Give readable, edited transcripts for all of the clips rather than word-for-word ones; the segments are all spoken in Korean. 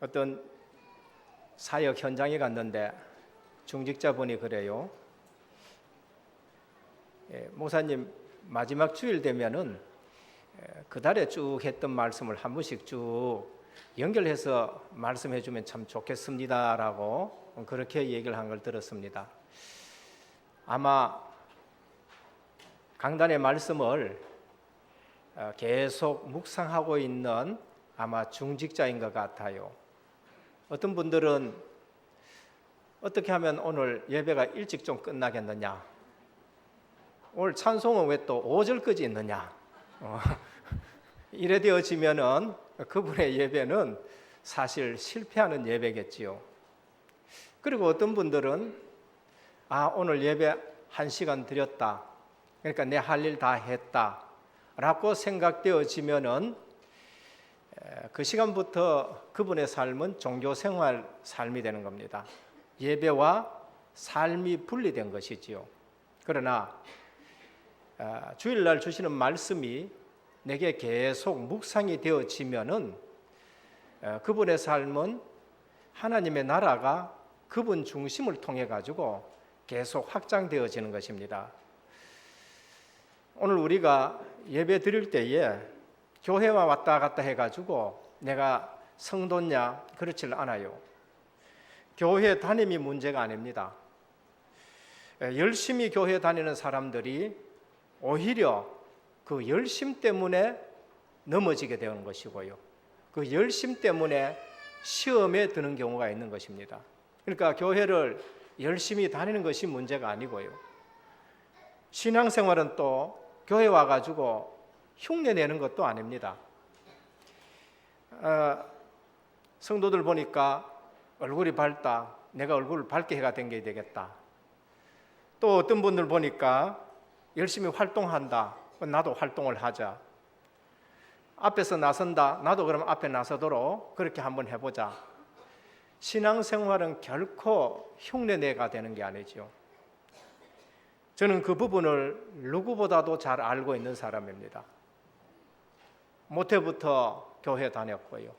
어떤 사역 현장에 갔는데 중직자분이 그래요. 목사님 마지막 주일 되면은 그달에 쭉 했던 말씀을 한 번씩 쭉 연결해서 말씀해 주면 참 좋겠습니다라고 그렇게 얘기를 한 걸 들었습니다. 아마 강단의 말씀을 계속 묵상하고 있는 아마 중직자인 것 같아요. 어떤 분들은 어떻게 하면 오늘 예배가 일찍 좀 끝나겠느냐, 오늘 찬송은 왜 또 5절까지 있느냐, 이래 되어지면은 그분의 예배는 사실 실패하는 예배겠지요. 그리고 어떤 분들은 오늘 예배 1시간 드렸다, 그러니까 내 할 일 다 했다 라고 생각되어지면은 그 시간부터 그분의 삶은 종교생활 삶이 되는 겁니다. 예배와 삶이 분리된 것이지요. 그러나 주일날 주시는 말씀이 내게 계속 묵상이 되어지면은 그분의 삶은 하나님의 나라가 그분 중심을 통해 가지고 계속 확장되어지는 것입니다. 오늘 우리가 예배 드릴 때에 교회와 왔다 갔다 해가지고 내가 성도냐 그렇지를 않아요. 교회 다님이 문제가 아닙니다. 열심히 교회 다니는 사람들이 오히려 그 열심 때문에 넘어지게 되는 것이고요. 그 열심 때문에 시험에 드는 경우가 있는 것입니다. 그러니까 교회를 열심히 다니는 것이 문제가 아니고요. 신앙생활은 또 교회 와가지고 흉내 내는 것도 아닙니다. 성도들 보니까 얼굴이 밝다, 내가 얼굴을 밝게 해가 댕겨야 되겠다. 또 어떤 분들 보니까 열심히 활동한다, 나도 활동을 하자. 앞에서 나선다, 나도 그럼 앞에 나서도록 그렇게 한번 해보자. 신앙생활은 결코 흉내내가 되는 게 아니죠. 저는 그 부분을 누구보다도 잘 알고 있는 사람입니다. 모태부터 교회 다녔고요.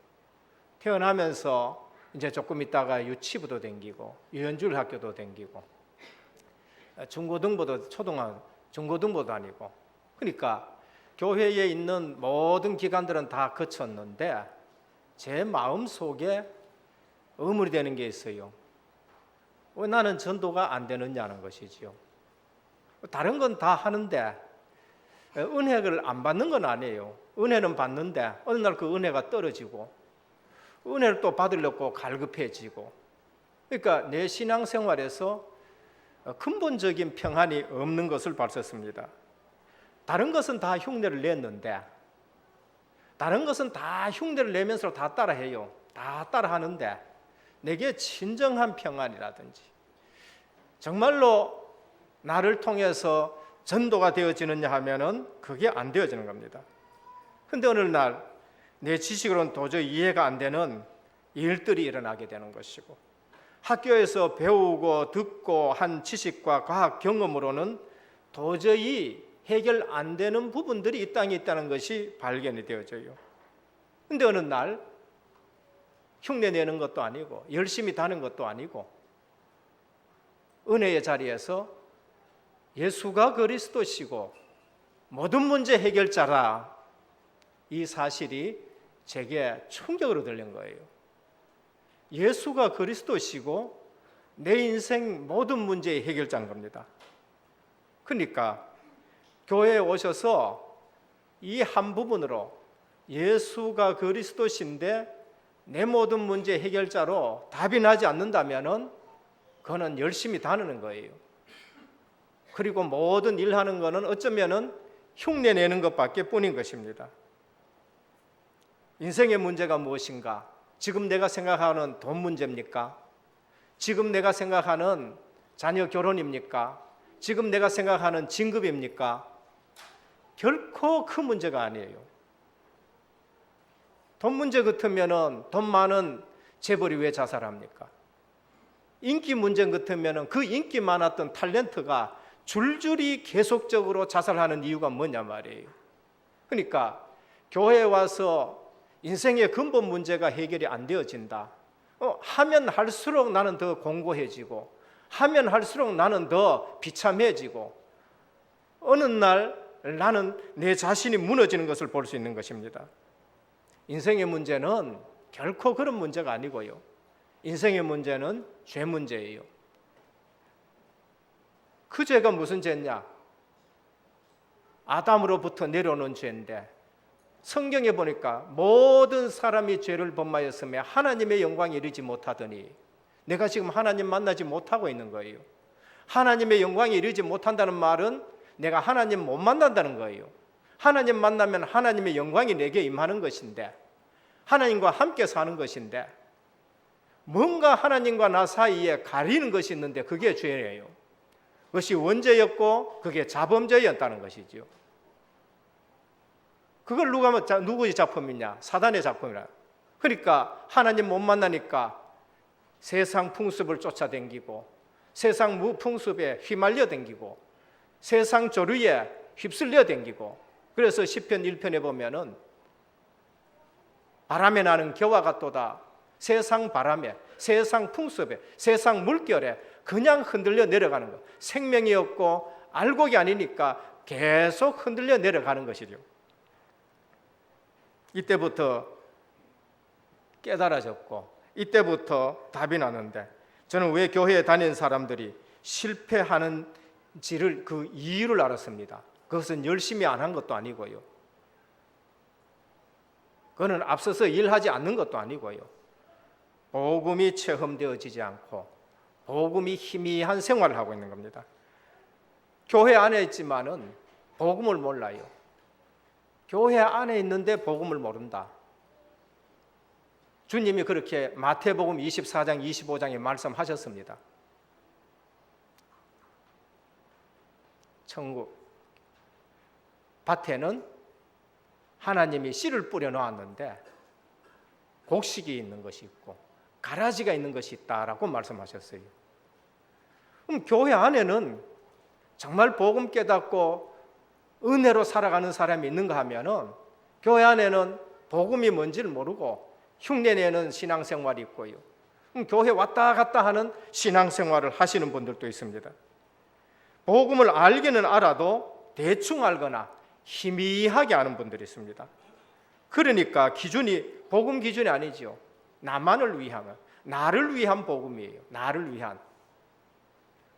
태어나면서 이제 조금 있다가 유치부도 다니고 유연줄 학교도 다니고 중고등부도 중고등부도 다니고, 그러니까 교회에 있는 모든 기관들은 다 거쳤는데 제 마음속에 의문이 되는 게 있어요. 왜 나는 전도가 안 되느냐는 것이지요. 다른 건 다 하는데 은혜를 안 받는 건 아니에요. 은혜는 받는데 어느 날 그 은혜가 떨어지고 은혜를 또 받으려고 갈급해지고, 그러니까 내 신앙생활에서 근본적인 평안이 없는 것을 봤었습니다. 다른 것은 다 흉내를 냈는데, 다른 것은 다 흉내를 내면서 다 따라해요. 다 따라하는데 내게 진정한 평안이라든지 정말로 나를 통해서 전도가 되어지느냐 하면은 그게 안 되어지는 겁니다. 근데 어느 날 내 지식으로는 도저히 이해가 안 되는 일들이 일어나게 되는 것이고, 학교에서 배우고 듣고 한 지식과 과학 경험으로는 도저히 해결 안 되는 부분들이 이 땅에 있다는 것이 발견이 되어져요. 근데 어느 날 흉내내는 것도 아니고 열심히 다는 것도 아니고 은혜의 자리에서 예수가 그리스도시고 모든 문제 해결자라, 이 사실이 제게 충격으로 들린 거예요. 예수가 그리스도시고 내 인생 모든 문제의 해결자인 겁니다. 그러니까 교회에 오셔서 이 한 부분으로 예수가 그리스도신데 내 모든 문제 해결자로 답이 나지 않는다면은 그거는 열심히 다니는 거예요. 그리고 모든 일하는 거는 어쩌면은 흉내 내는 것밖에 뿐인 것입니다. 인생의 문제가 무엇인가? 지금 내가 생각하는 돈 문제입니까? 지금 내가 생각하는 자녀 결혼입니까? 지금 내가 생각하는 진급입니까? 결코 그 문제가 아니에요. 돈 문제 같으면은 돈 많은 재벌이 왜 자살합니까? 인기 문제 같으면은 그 인기 많았던 탤런트가 줄줄이 계속적으로 자살하는 이유가 뭐냐 말이에요. 그러니까 교회에 와서 인생의 근본 문제가 해결이 안 되어진다. 하면 할수록 나는 더 공고해지고, 하면 할수록 나는 더 비참해지고, 어느 날 나는 내 자신이 무너지는 것을 볼 수 있는 것입니다. 인생의 문제는 결코 그런 문제가 아니고요. 인생의 문제는 죄 문제예요. 그 죄가 무슨 죄냐? 아담으로부터 내려오는 죄인데, 성경에 보니까 모든 사람이 죄를 범하였으며 하나님의 영광에 이르지 못하더니, 내가 지금 하나님 만나지 못하고 있는 거예요. 하나님의 영광에 이르지 못한다는 말은 내가 하나님 못 만난다는 거예요. 하나님 만나면 하나님의 영광이 내게 임하는 것인데, 하나님과 함께 사는 것인데, 뭔가 하나님과 나 사이에 가리는 것이 있는데 그게 죄예요. 그것이 원죄였고 그게 자범죄였다는 것이죠. 그걸 누구의 작품이냐? 사단의 작품이라. 그러니까 하나님 못 만나니까 세상 풍습을 쫓아다니고, 세상 풍습에 휘말려 다니고, 세상 조류에 휩쓸려 다니고, 그래서 시편 1편에 보면은 바람에 나는 겨와 같도다. 세상 바람에, 세상 풍습에, 세상 물결에 그냥 흔들려 내려가는 것. 생명이 없고 알곡이 아니니까 계속 흔들려 내려가는 것이죠. 이때부터 깨달아졌고, 이때부터 답이 나는데, 저는 왜 교회에 다니는 사람들이 실패하는지를 그 이유를 알았습니다. 그것은 열심히 안 한 것도 아니고요. 그거는 앞서서 일하지 않는 것도 아니고요. 복음이 체험되어지지 않고 복음이 희미한 생활을 하고 있는 겁니다. 교회 안에 있지만은 복음을 몰라요. 교회 안에 있는데 복음을 모른다. 주님이 그렇게 마태복음 24장 25장에 말씀하셨습니다. 천국 밭에는 하나님이 씨를 뿌려 놓았는데 곡식이 있는 것이 있고 가라지가 있는 것이 있다라고 말씀하셨어요. 그럼 교회 안에는 정말 복음 깨닫고 은혜로 살아가는 사람이 있는가 하면은 교회 안에는 복음이 뭔지를 모르고 흉내내는 신앙생활이 있고요. 교회 왔다 갔다 하는 신앙생활을 하시는 분들도 있습니다. 복음을 알기는 알아도 대충 알거나 희미하게 아는 분들이 있습니다. 그러니까 기준이 복음 기준이 아니죠. 나만을 위한, 나를 위한 복음이에요. 나를 위한.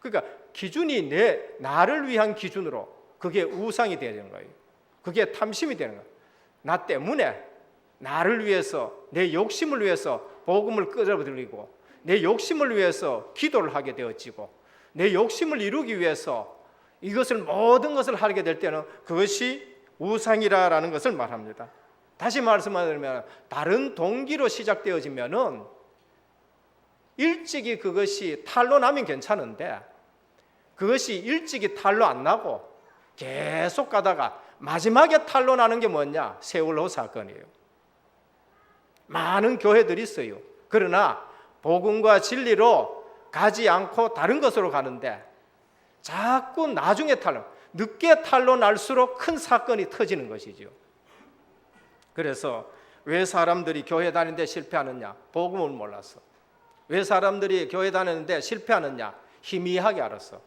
그러니까 기준이 나를 위한 기준으로 그게 우상이 되는 거예요. 그게 탐심이 되는 거예요. 나 때문에 나를 위해서, 내 욕심을 위해서 복음을 끌어들이고, 내 욕심을 위해서 기도를 하게 되어지고, 내 욕심을 이루기 위해서 이것을 모든 것을 하게 될 때는 그것이 우상이라는 것을 말합니다. 다시 말씀하면 다른 동기로 시작되어지면은 일찍이 그것이 탈로 나면 괜찮은데, 그것이 일찍이 탈로 안 나고 계속 가다가 마지막에 탈로 나는 게 뭐냐? 세월호 사건이에요. 많은 교회들이 있어요. 그러나 복음과 진리로 가지 않고 다른 것으로 가는데 자꾸 나중에 늦게 탈로 날수록 큰 사건이 터지는 것이죠. 그래서 왜 사람들이 교회 다니는데 실패하느냐? 복음을 몰랐어. 왜 사람들이 교회 다니는데 실패하느냐? 희미하게 알았어.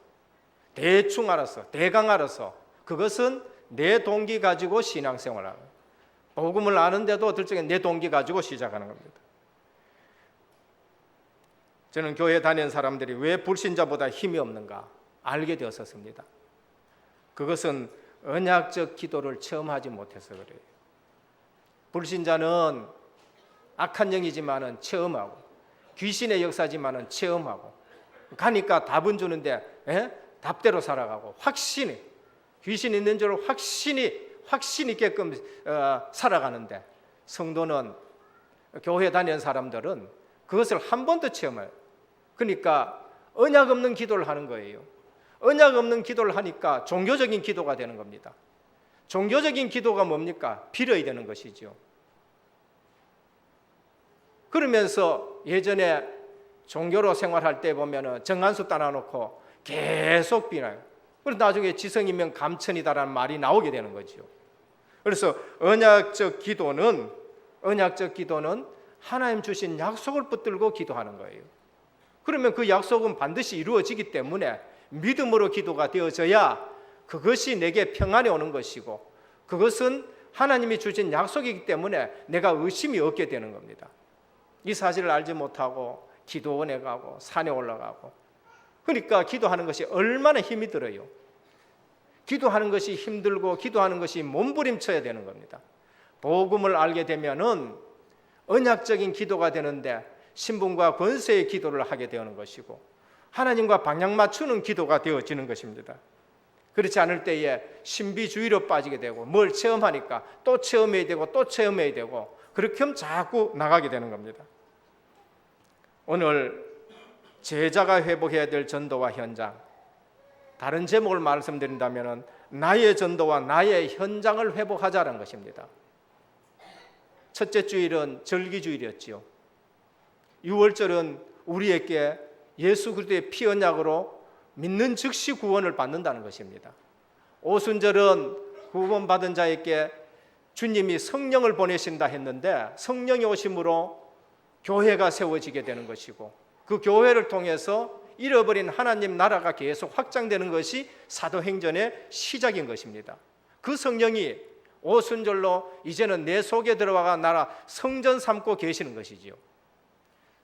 대충 알았어. 대강 알았어. 그것은 내 동기 가지고 신앙생활을 하는 거예요. 복음을 아는데도 들적에 내 동기 가지고 시작하는 겁니다. 저는 교회 다니는 사람들이 왜 불신자보다 힘이 없는가 알게 되었었습니다. 그것은 언약적 기도를 체험하지 못해서 그래요. 불신자는 악한 영이지만은 체험하고, 귀신의 역사지만은 체험하고, 가니까 답은 주는데 답대로 살아가고, 확신이 귀신 있는 줄 확신 있게끔 살아가는데, 성도는, 교회 다니는 사람들은 그것을 한 번도 체험해요. 그러니까 언약 없는 기도를 하는 거예요. 언약 없는 기도를 하니까 종교적인 기도가 되는 겁니다. 종교적인 기도가 뭡니까? 빌어야 되는 것이죠. 그러면서 예전에 종교로 생활할 때 보면은 정한수 따라놓고 계속 비나요. 그래서 나중에 지성이면 감천이다라는 말이 나오게 되는 거죠. 그래서 언약적 기도는 언약적 기도는 하나님 주신 약속을 붙들고 기도하는 거예요. 그러면 그 약속은 반드시 이루어지기 때문에 믿음으로 기도가 되어져야 그것이 내게 평안이 오는 것이고, 그것은 하나님이 주신 약속이기 때문에 내가 의심이 없게 되는 겁니다. 이 사실을 알지 못하고 기도원에 가고 산에 올라가고, 그러니까 기도하는 것이 얼마나 힘이 들어요. 기도하는 것이 힘들고 기도하는 것이 몸부림쳐야 되는 겁니다. 복음을 알게 되면은 언약적인 기도가 되는데 신분과 권세의 기도를 하게 되는 것이고, 하나님과 방향 맞추는 기도가 되어지는 것입니다. 그렇지 않을 때에 신비주의로 빠지게 되고, 뭘 체험하니까 또 체험해야 되고 또 체험해야 되고, 그렇게 하면 자꾸 나가게 되는 겁니다. 오늘 제자가 회복해야 될 전도와 현장, 다른 제목을 말씀드린다면 나의 전도와 나의 현장을 회복하자는 것입니다. 첫째 주일은 절기주일이었지요. 6월절은 우리에게 예수 그리스도의 피 언약으로 믿는 즉시 구원을 받는다는 것입니다. 오순절은 구원받은 자에게 주님이 성령을 보내신다 했는데, 성령이 오심으로 교회가 세워지게 되는 것이고, 그 교회를 통해서 잃어버린 하나님 나라가 계속 확장되는 것이 사도행전의 시작인 것입니다. 그 성령이 오순절로 이제는 내 속에 들어와가 나라 성전 삼고 계시는 것이지요.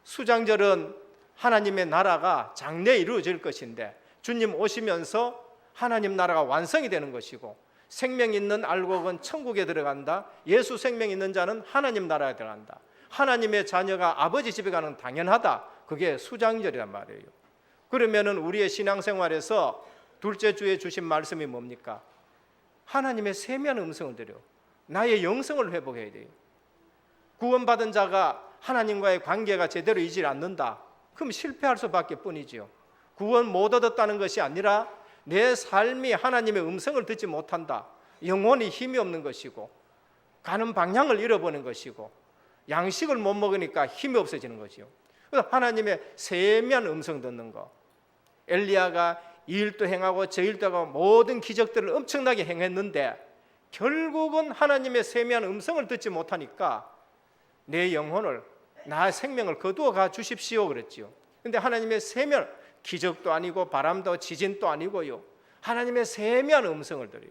수장절은 하나님의 나라가 장래에 이루어질 것인데, 주님 오시면서 하나님 나라가 완성이 되는 것이고, 생명 있는 알곡은 천국에 들어간다, 예수 생명 있는 자는 하나님 나라에 들어간다, 하나님의 자녀가 아버지 집에 가는 당연하다, 그게 수장절이란 말이에요. 그러면은 우리의 신앙생활에서 둘째 주에 주신 말씀이 뭡니까? 하나님의 세미한 음성을 들여 나의 영성을 회복해야 돼요. 구원받은 자가 하나님과의 관계가 제대로 이질 않는다, 그럼 실패할 수밖에 뿐이지요. 구원 못 얻었다는 것이 아니라 내 삶이 하나님의 음성을 듣지 못한다, 영혼이 힘이 없는 것이고, 가는 방향을 잃어버리는 것이고, 양식을 못 먹으니까 힘이 없어지는 것이요. 그래서 하나님의 세미한 음성 듣는 거, 엘리야가 이 일도 행하고 저 일도 하고 모든 기적들을 엄청나게 행했는데 결국은 하나님의 세미한 음성을 듣지 못하니까 내 영혼을, 나의 생명을 거두어 가 주십시오 그랬지요. 근데 하나님의 세미한, 기적도 아니고 바람도 지진도 아니고요, 하나님의 세미한 음성을 들어요.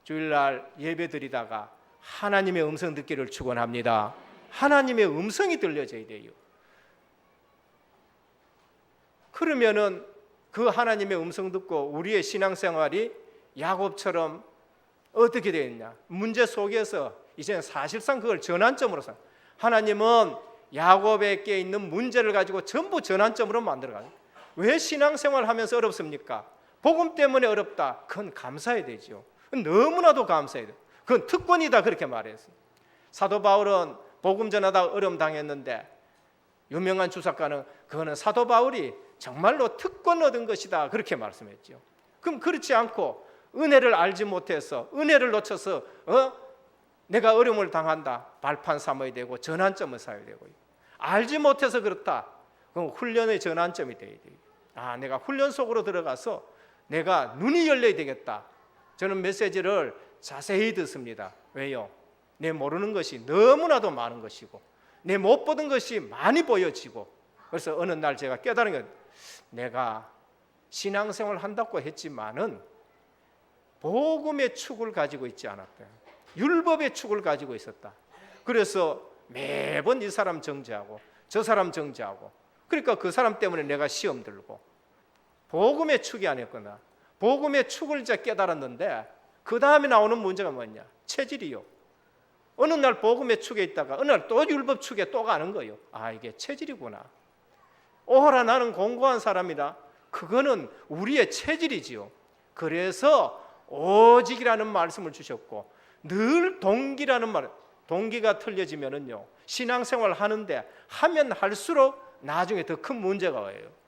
주일날 예배 드리다가 하나님의 음성 듣기를 축원합니다. 하나님의 음성이 들려져야 돼요. 그러면은 그 하나님의 음성 듣고 우리의 신앙생활이 야곱처럼 어떻게 되겠냐? 문제 속에서 이제는 사실상 그걸 전환점으로서, 하나님은 야곱에게 있는 문제를 가지고 전부 전환점으로 만들어가요. 왜 신앙생활 하면서 어렵습니까? 복음 때문에 어렵다, 그건 감사해야 되죠. 너무나도 감사해야 돼요. 그건 특권이다, 그렇게 말했어요. 사도 바울은 복음 전하다 어려움 당했는데, 유명한 주석가는 그거는 사도 바울이 정말로 특권 얻은 것이다, 그렇게 말씀했죠. 그럼 그렇지 않고 은혜를 알지 못해서, 은혜를 놓쳐서 내가 어려움을 당한다, 발판 삼아야 되고 전환점을 쌓아야 되고요. 알지 못해서 그렇다, 그럼 훈련의 전환점이 돼야 돼요. 아, 내가 훈련 속으로 들어가서 내가 눈이 열려야 되겠다. 저는 메시지를 자세히 듣습니다. 왜요? 내 모르는 것이 너무나도 많은 것이고, 내 못 보던 것이 많이 보여지고, 그래서 어느 날 제가 깨달은 건, 내가 신앙생활을 한다고 했지만은 복음의 축을 가지고 있지 않았다, 율법의 축을 가지고 있었다. 그래서 매번 이 사람 정죄하고 저 사람 정죄하고, 그러니까 그 사람 때문에 내가 시험 들고, 복음의 축이 아니었구나. 복음의 축을 이제 깨달았는데 그 다음에 나오는 문제가 뭐냐? 체질이요. 어느 날 복음의 축에 있다가 어느 날 또 율법 축에 또 가는 거예요. 아, 이게 체질이구나. 오호라, 나는 공고한 사람이다. 그거는 우리의 체질이지요. 그래서 오직이라는 말씀을 주셨고, 늘 동기라는 말, 동기가 틀려지면은요, 신앙생활 하는데 하면 할수록 나중에 더 큰 문제가 와요.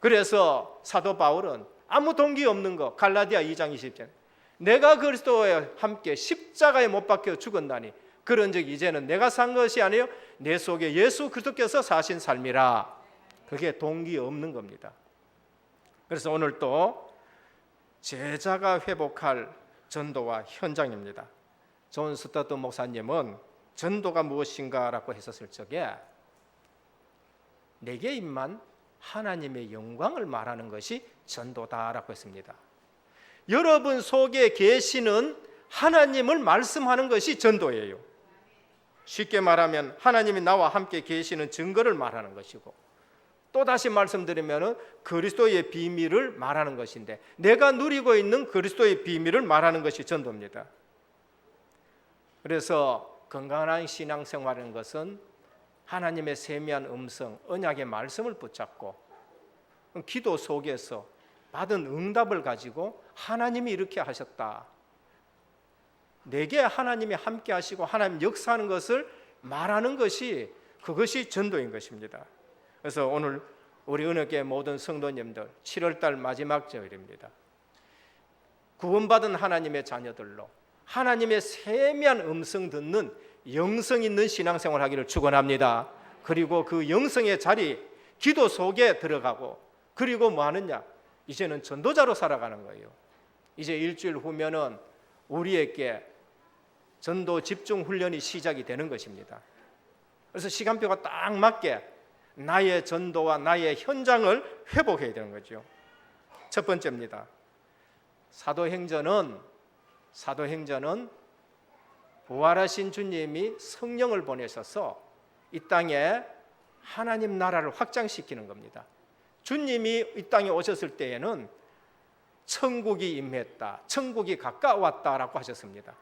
그래서 사도 바울은 아무 동기 없는 거, 갈라디아 2장 20절, 내가 그리스도와 함께 십자가에 못 박혀 죽었나니 그런즉 이제는 내가 산 것이 아니요 내 속에 예수 그리스도께서 사신 삶이라. 그게 동기 없는 겁니다. 그래서 오늘 또 제자가 회복할 전도와 현장입니다. 존 스타트 목사님은 전도가 무엇인가라고 했었을 적에 내게 임한 하나님의 영광을 말하는 것이 전도다라고 했습니다. 여러분 속에 계시는 하나님을 말씀하는 것이 전도예요. 쉽게 말하면 하나님이 나와 함께 계시는 증거를 말하는 것이고, 또 다시 말씀드리면 그리스도의 비밀을 말하는 것인데, 내가 누리고 있는 그리스도의 비밀을 말하는 것이 전도입니다. 그래서 건강한 신앙생활인 것은 하나님의 세미한 음성, 언약의 말씀을 붙잡고 기도 속에서 받은 응답을 가지고 하나님이 이렇게 하셨다, 내게 하나님이 함께 하시고 하나님 역사하는 것을 말하는 것이, 그것이 전도인 것입니다. 그래서 오늘 우리 은혜교회 모든 성도님들 7월달 마지막 주일입니다. 구원받은 하나님의 자녀들로 하나님의 세미한 음성 듣는 영성 있는 신앙생활 하기를 축원합니다. 그리고 그 영성의 자리, 기도 속에 들어가고, 그리고 뭐 하느냐, 이제는 전도자로 살아가는 거예요. 이제 일주일 후면은 우리에게 전도 집중 훈련이 시작이 되는 것입니다. 그래서 시간표가 딱 맞게 나의 전도와 나의 현장을 회복해야 되는 거죠. 첫 번째입니다. 사도행전은 부활하신 주님이 성령을 보내셔서 이 땅에 하나님 나라를 확장시키는 겁니다. 주님이 이 땅에 오셨을 때에는 천국이 임했다, 천국이 가까웠다라고 하셨습니다.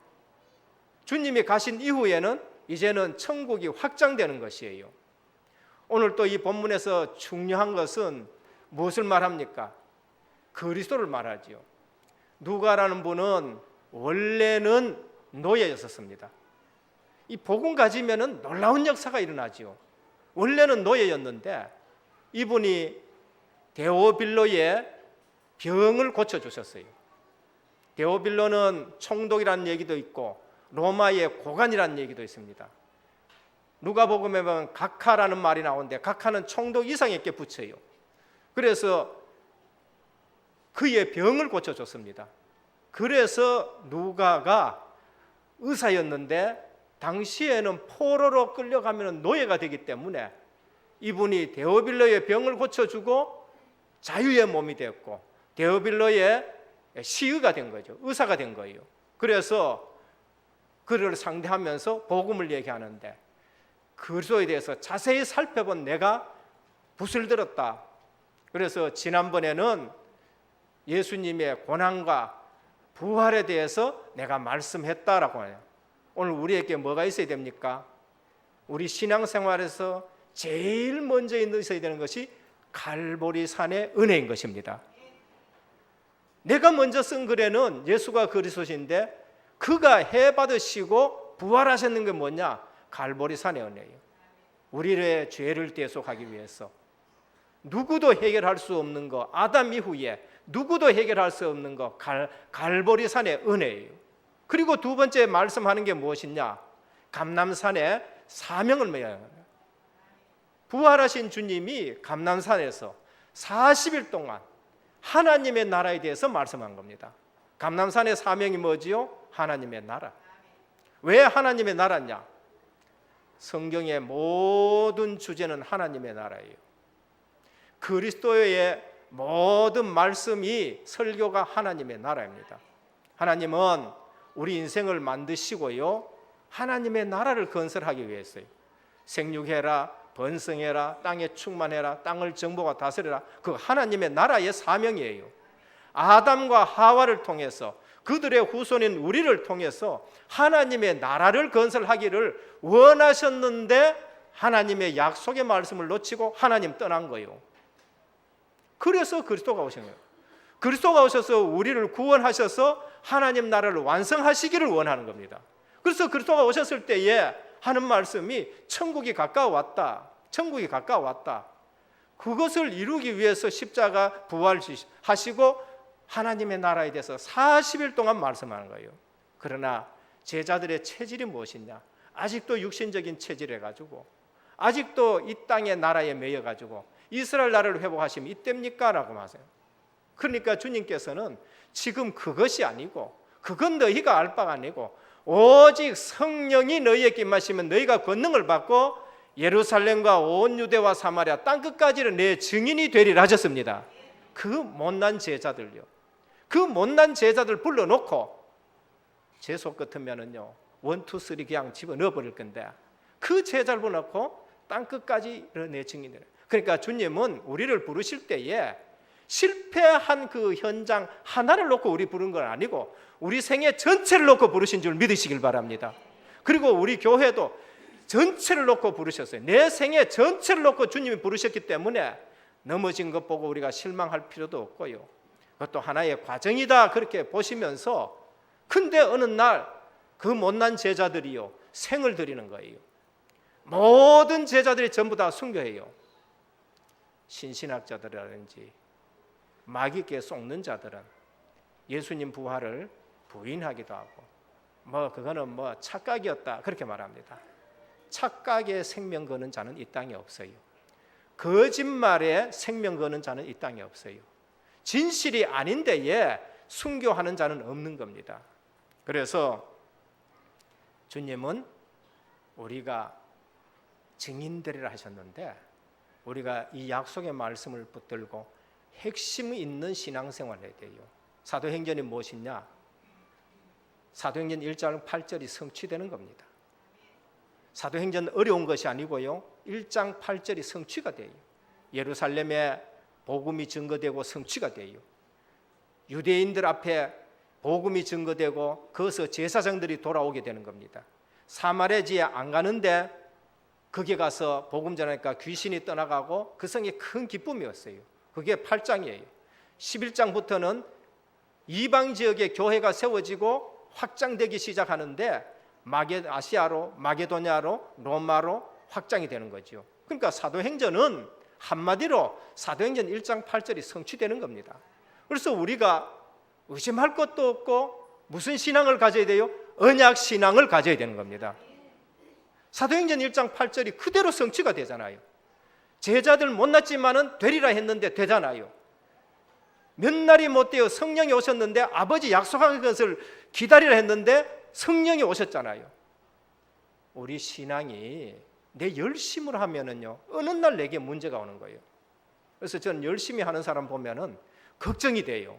주님이 가신 이후에는 이제는 천국이 확장되는 것이에요. 오늘 또 이 본문에서 중요한 것은 무엇을 말합니까? 그리스도를 말하지요. 누가라는 분은 원래는 노예였었습니다. 이 복음 가지면은 놀라운 역사가 일어나지요. 원래는 노예였는데 이분이 데오빌로의 병을 고쳐주셨어요. 데오빌로는 총독이라는 얘기도 있고 로마의 고관이라는 얘기도 있습니다. 누가복음에 보면 각하라는 말이 나오는데 각하는 총독 이상에게 붙여요. 그래서 그의 병을 고쳐줬습니다. 그래서 누가가 의사였는데 당시에는 포로로 끌려가면 노예가 되기 때문에 이분이 데오빌로의 병을 고쳐주고 자유의 몸이 되었고 데오빌로의 시의가 된 거죠. 의사가 된 거예요. 그래서 그를 상대하면서 복음을 얘기하는데 그리스도에 대해서 자세히 살펴본 내가 붓을 들었다. 그래서 지난번에는 예수님의 고난과 부활에 대해서 내가 말씀했다라고 해요. 오늘 우리에게 뭐가 있어야 됩니까? 우리 신앙생활에서 제일 먼저 있어야 되는 것이 갈보리산의 은혜인 것입니다. 내가 먼저 쓴 글에는 예수가 그리스도신데 그가 해 받으시고 부활하셨는 게 뭐냐? 갈보리산의 은혜예요. 우리의 죄를 대속하기 위해서 누구도 해결할 수 없는 거, 아담 이후에 누구도 해결할 수 없는 거, 갈보리산의 은혜예요. 그리고 두 번째 말씀하는 게 무엇이냐? 감람산의 사명을 맺어야 합니다. 부활하신 주님이 감람산에서 40일 동안 하나님의 나라에 대해서 말씀한 겁니다. 감람산의 사명이 뭐지요? 하나님의 나라. 왜 하나님의 나라냐? 성경의 모든 주제는 하나님의 나라예요. 그리스도의 모든 말씀이 설교가 하나님의 나라입니다. 하나님은 우리 인생을 만드시고요, 하나님의 나라를 건설하기 위해서요. 생육해라, 번성해라, 땅에 충만해라, 땅을 정복하고 다스려라. 그 하나님의 나라의 사명이에요. 아담과 하와를 통해서 그들의 후손인 우리를 통해서 하나님의 나라를 건설하기를 원하셨는데 하나님의 약속의 말씀을 놓치고 하나님 떠난 거예요. 그래서 그리스도가 오신 거예요. 그리스도가 오셔서 우리를 구원하셔서 하나님 나라를 완성하시기를 원하는 겁니다. 그래서 그리스도가 오셨을 때에 하는 말씀이 천국이 가까워왔다. 천국이 가까워왔다. 그것을 이루기 위해서 십자가 부활하시고 하나님의 나라에 대해서 40일 동안 말씀하는 거예요. 그러나 제자들의 체질이 무엇이냐? 아직도 육신적인 체질해 가지고 아직도 이 땅의 나라에 매여 가지고 이스라엘 나라를 회복하시면 이때입니까? 라고 하세요. 그러니까 주님께서는 지금 그것이 아니고 그건 너희가 알 바가 아니고 오직 성령이 너희에게 임하시면 너희가 권능을 받고 예루살렘과 온 유대와 사마리아 땅끝까지는 내 증인이 되리라 하셨습니다. 그 못난 제자들요, 그 못난 제자들 불러놓고 제 속 같으면은요 1, 2, 3 그냥 집어넣어 버릴 건데 그 제자를 불러놓고 땅끝까지 내 증인이라. 그러니까 주님은 우리를 부르실 때에 실패한 그 현장 하나를 놓고 우리 부른 건 아니고 우리 생애 전체를 놓고 부르신 줄 믿으시길 바랍니다. 그리고 우리 교회도 전체를 놓고 부르셨어요. 내 생애 전체를 놓고 주님이 부르셨기 때문에 넘어진 것 보고 우리가 실망할 필요도 없고요, 그것도 하나의 과정이다 그렇게 보시면서, 근데 어느 날 그 못난 제자들이요 생을 드리는 거예요. 모든 제자들이 전부 다 순교해요. 신신학자들이라든지 마귀께 속는 자들은 예수님 부활을 부인하기도 하고 그거는 착각이었다 그렇게 말합니다. 착각에 생명 거는 자는 이 땅에 없어요. 거짓말에 생명 거는 자는 이 땅에 없어요. 진실이 아닌 데에 순교하는 자는 없는 겁니다. 그래서 주님은 우리가 증인되리라 하셨는데 우리가 이 약속의 말씀을 붙들고 핵심 있는 신앙생활을 해야 돼요. 사도행전이 무엇이냐? 사도행전 1장 8절이 성취되는 겁니다. 사도행전은 어려운 것이 아니고요 1장 8절이 성취가 돼요. 예루살렘에 복음이 증거되고 성취가 돼요. 유대인들 앞에 복음이 증거되고 거기서 제사장들이 돌아오게 되는 겁니다. 사마리아 지에 안 가는데 거기 가서 복음 전하니까 귀신이 떠나가고 그 성에 큰 기쁨이었어요. 그게 8장이에요. 11장부터는 이방 지역에 교회가 세워지고 확장되기 시작하는데 아시아로, 마게도냐로, 로마로 확장이 되는 거죠. 그러니까 사도행전은 한마디로 사도행전 1장 8절이 성취되는 겁니다. 그래서 우리가 의심할 것도 없고 무슨 신앙을 가져야 돼요? 언약 신앙을 가져야 되는 겁니다. 사도행전 1장 8절이 그대로 성취가 되잖아요. 제자들 못났지만은 되리라 했는데 되잖아요. 몇 날이 못 되어 성령이 오셨는데 아버지 약속한 것을 기다리라 했는데 성령이 오셨잖아요. 우리 신앙이 내 열심으로 하면은요 어느 날 내게 문제가 오는 거예요. 그래서 저는 열심히 하는 사람 보면은 걱정이 돼요.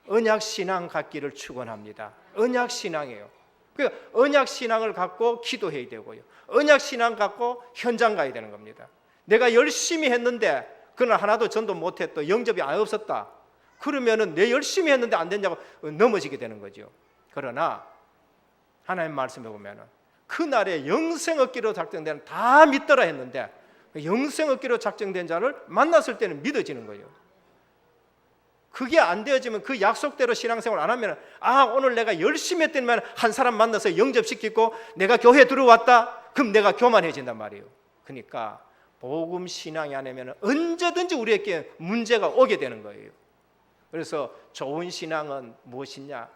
언약 신앙 갖기를 축원합니다. 언약 신앙이에요. 그 언약 신앙을 갖고 기도해야 되고요. 언약 신앙 갖고 현장 가야 되는 겁니다. 내가 열심히 했는데 그날 하나도 전도 못했다, 영접이 안 없었다. 그러면은 내 열심히 했는데 안 된다고 넘어지게 되는 거죠. 그러나 하나님 말씀에 보면은 그날에 영생 얻기로 작정된 다 믿더라 했는데 영생 얻기로 작정된 자를 만났을 때는 믿어지는 거예요. 그게 안 되어지면 그 약속대로 신앙생활 안 하면 오늘 내가 열심히 했더니만 한 사람 만나서 영접시키고 내가 교회 들어왔다 그럼 내가 교만해진단 말이에요. 그러니까 복음 신앙이 아니면 언제든지 우리에게 문제가 오게 되는 거예요. 그래서 좋은 신앙은 무엇이냐?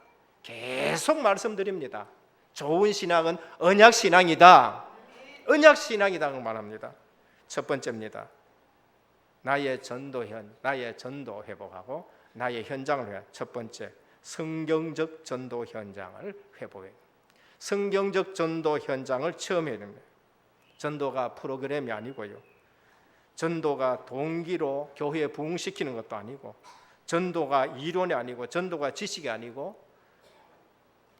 계속 말씀드립니다. 좋은 신앙은 언약 신앙이다. 언약 신앙이다 말합니다. 첫 번째입니다. 나의 전도 회복하고 나의 현장을 회복. 첫 번째, 성경적 전도 현장을 회복해. 성경적 전도 현장을 체험해야 됩니다. 전도가 프로그램이 아니고요. 전도가 동기로 교회에 부흥시키는 것도 아니고, 전도가 이론이 아니고, 전도가 지식이 아니고,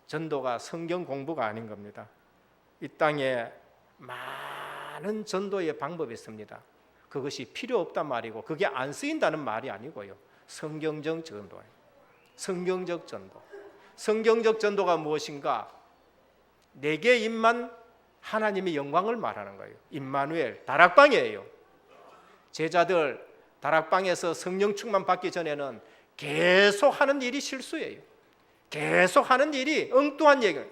전도가 성경 공부가 아닌 겁니다. 이 땅에 많은 전도의 방법이 있습니다. 그것이 필요 없단 말이고 그게 안 쓰인다는 말이 아니고요. 성경적 전도예요. 성경적 전도. 성경적 전도가 무엇인가? 내게 임만 하나님의 영광을 말하는 거예요. 임마누엘, 다락방이에요. 제자들 다락방에서 성령 충만 받기 전에는 계속 하는 일이 실수예요. 계속 하는 일이 엉뚱한 얘기예요.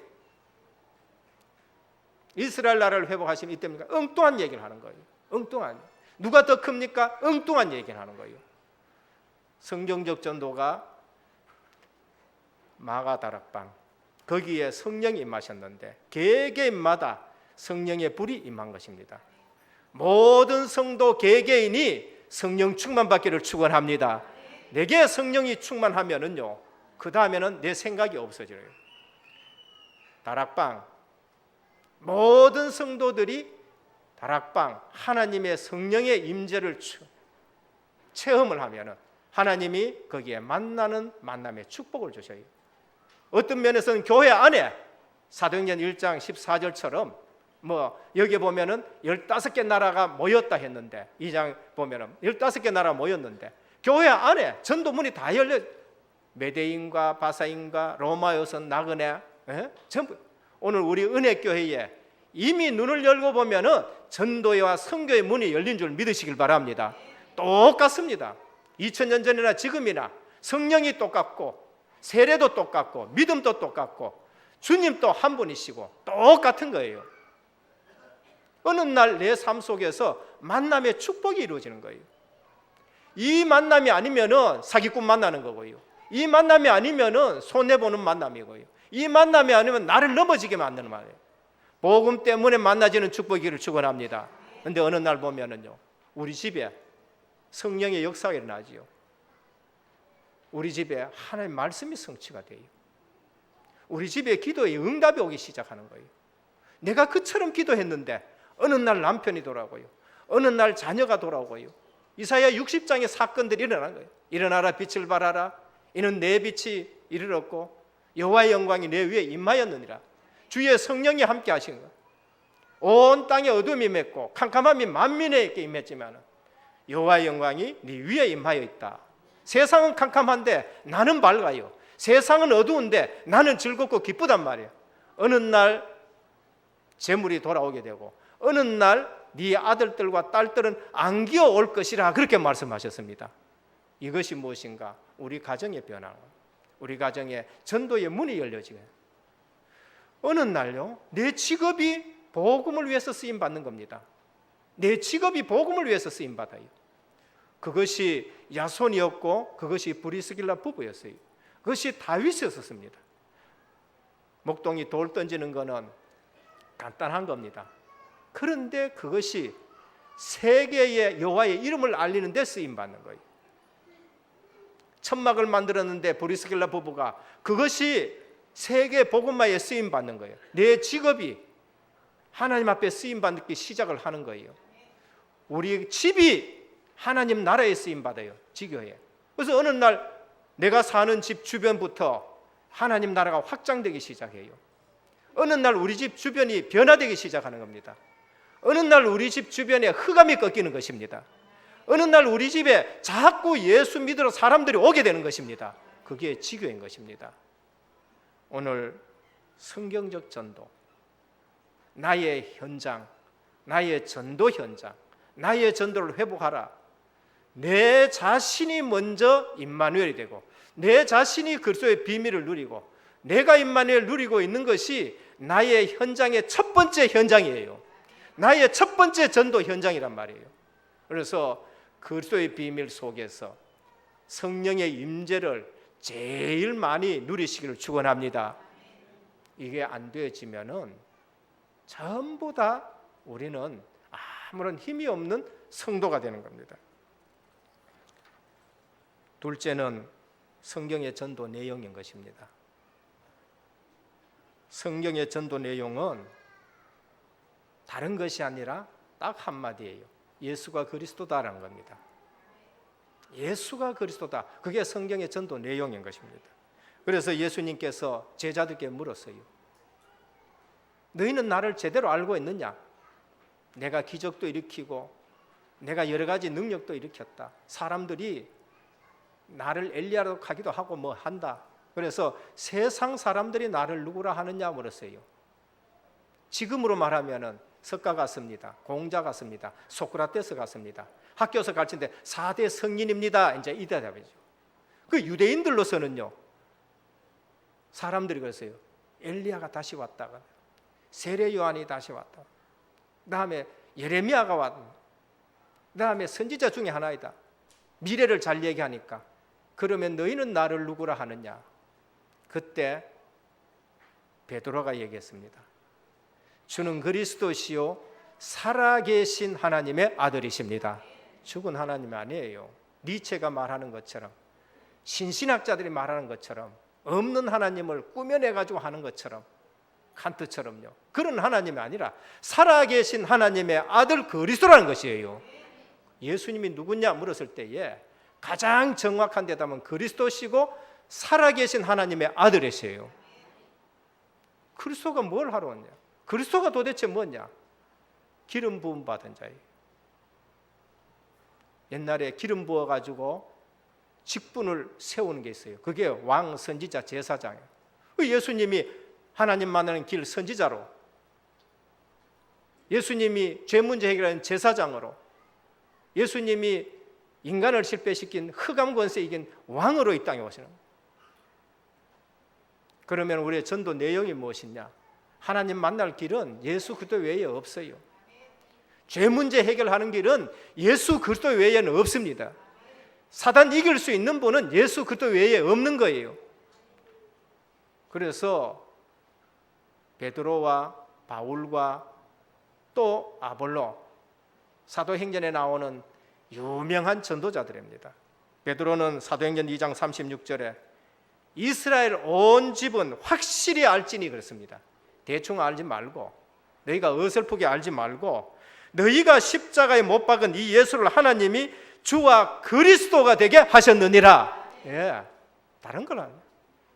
이스라엘 나라를 회복하시면 이때입니까? 엉뚱한 얘기를 하는 거예요. 엉뚱한. 누가 더 큽니까? 엉뚱한 얘기를 하는 거예요. 성경적 전도가 마가 다락방, 거기에 성령이 임하셨는데 개개인마다 성령의 불이 임한 것입니다. 모든 성도 개개인이 성령 충만받기를 축원합니다. 내게 성령이 충만하면은요, 그 다음에는 내 생각이 없어져요. 다락방, 모든 성도들이 다락방 하나님의 성령의 임재를 체험을 하면은 하나님이 거기에 만나는 만남의 축복을 주셔요. 어떤 면에서는 교회 안에 사도행전 1장 14절처럼 여기 보면은 15개 나라가 모였다 했는데 2장 보면은 15개 나라가 모였는데 교회 안에 전도문이 다 열려 메대인과 바사인과 로마 여선 나그네 전부 오늘 우리 은혜교회에 이미 눈을 열고 보면은 전도회와 선교의 문이 열린 줄 믿으시길 바랍니다. 똑같습니다. 2000년 전이나 지금이나 성령이 똑같고 세례도 똑같고 믿음도 똑같고 주님도 한 분이시고 똑같은 거예요. 어느 날 내 삶 속에서 만남의 축복이 이루어지는 거예요. 이 만남이 아니면은 사기꾼 만나는 거고요. 이 만남이 아니면은 손해보는 만남이고요. 이 만남이 아니면 나를 넘어지게 만드는 말이에요. 복음 때문에 만나지는 축복이기를 축원합니다. 그런데 어느 날 보면은요, 우리 집에 성령의 역사가 일어나지요. 우리 집에 하나님의 말씀이 성취가 돼요. 우리 집에 기도에 응답이 오기 시작하는 거예요. 내가 그처럼 기도했는데 어느 날 남편이 돌아오고요. 어느 날 자녀가 돌아오고요. 이사야 60장의 사건들이 일어나는 거예요. 일어나라 빛을 발하라. 이는 내 빛이 이르렀고 여호와의 영광이 내 위에 임하였느니라. 주의 성령이 함께 하신 것. 온 땅에 어둠이 맺고 캄캄함이 만민에게 임했지만 여호와의 영광이 네 위에 임하여 있다. 세상은 캄캄한데 나는 밝아요. 세상은 어두운데 나는 즐겁고 기쁘단 말이에요. 어느 날 재물이 돌아오게 되고 어느 날 네 아들들과 딸들은 안기어 올 것이라 그렇게 말씀하셨습니다. 이것이 무엇인가? 우리 가정의 변화, 우리 가정의 전도의 문이 열려지게. 어느 날요, 내 직업이 복음을 위해서 쓰임 받는 겁니다. 내 직업이 복음을 위해서 쓰임 받아요. 그것이 야손이었고 그것이 브리스길라 부부였어요. 그것이 다윗이었습니다. 목동이 돌 던지는 거는 간단한 겁니다. 그런데 그것이 세계의 여호와의 이름을 알리는 데 쓰임 받는 거예요. 천막을 만들었는데 브리스길라 부부가 그것이 세계 복음화에 쓰임 받는 거예요. 내 직업이 하나님 앞에 쓰임 받기 시작을 하는 거예요. 우리 집이 하나님 나라에 쓰임 받아요. 지교에. 그래서 어느 날 내가 사는 집 주변부터 하나님 나라가 확장되기 시작해요. 어느 날 우리 집 주변이 변화되기 시작하는 겁니다. 어느 날 우리 집 주변에 흑암이 꺾이는 것입니다. 어느 날 우리 집에 자꾸 예수 믿으러 사람들이 오게 되는 것입니다. 그게 지교인 것입니다. 오늘 성경적 전도, 나의 현장, 나의 전도 현장, 나의 전도를 회복하라. 내 자신이 먼저 임마누엘이 되고 내 자신이 그리스도의 비밀을 누리고 내가 임마누엘 누리고 있는 것이 나의 현장의 첫 번째 현장이에요. 나의 첫 번째 전도 현장이란 말이에요. 그래서 그리스도의 비밀 속에서 성령의 임재를 제일 많이 누리시기를 축원합니다. 이게 안 되어지면은 전부 다 우리는 아무런 힘이 없는 성도가 되는 겁니다. 둘째는 성경의 전도 내용인 것입니다. 성경의 전도 내용은 다른 것이 아니라 딱 한마디예요. 예수가 그리스도다라는 겁니다. 예수가 그리스도다. 그게 성경의 전도 내용인 것입니다. 그래서 예수님께서 제자들께 물었어요. 너희는 나를 제대로 알고 있느냐? 내가 기적도 일으키고 내가 여러 가지 능력도 일으켰다. 사람들이 나를 엘리야로 하기도 하고 뭐 한다. 그래서 세상 사람들이 나를 누구라 하느냐 물었어요. 지금으로 말하면은 석가 같습니다. 공자 같습니다. 소크라테스 같습니다. 학교에서 가르치는데 4대 성인입니다. 이제 이 대답이죠. 그 유대인들로서는요. 사람들이 그랬어요. 엘리야가 다시 왔다가 세례 요한이 다시 왔다. 그다음에 예레미야가 왔다. 그다음에 선지자 중에 하나이다. 미래를 잘 얘기하니까 그러면 너희는 나를 누구라 하느냐? 그때 베드로가 얘기했습니다. 주는 그리스도시요 살아계신 하나님의 아들이십니다. 죽은 하나님 아니에요. 니체가 말하는 것처럼 신신학자들이 말하는 것처럼 없는 하나님을 꾸며내가지고 하는 것처럼 칸트처럼요. 그런 하나님이 아니라 살아계신 하나님의 아들 그리스도라는 것이에요. 예수님이 누구냐 물었을 때에 가장 정확한 대답은 그리스도시고 살아계신 하나님의 아들이세요. 그리스도가 뭘 하러 왔냐? 그리스도가 도대체 뭐냐? 기름 부음 받은 자예요. 옛날에 기름 부어가지고 직분을 세우는 게 있어요. 그게 왕, 선지자, 제사장이에요. 예수님이 하나님 만나는 길 선지자로, 예수님이 죄 문제 해결하는 제사장으로, 예수님이 인간을 실패시킨 흑암 권세 이긴 왕으로 이 땅에 오시는 거예요. 그러면 우리의 전도 내용이 무엇이냐? 하나님 만날 길은 예수 그리스도 외에 없어요. 죄 문제 해결하는 길은 예수 그리스도 외에는 없습니다. 사단 이길 수 있는 분은 예수 그리스도 외에 없는 거예요. 그래서 베드로와 바울과 또 아볼로, 사도행전에 나오는 유명한 전도자들입니다. 베드로는 사도행전 2장 36절에 이스라엘 온 집은 확실히 알지니 그렇습니다. 대충 알지 말고, 너희가 어설프게 알지 말고, 너희가 십자가에 못 박은 이 예수를 하나님이 주와 그리스도가 되게 하셨느니라. 예, 다른 걸 아니에요.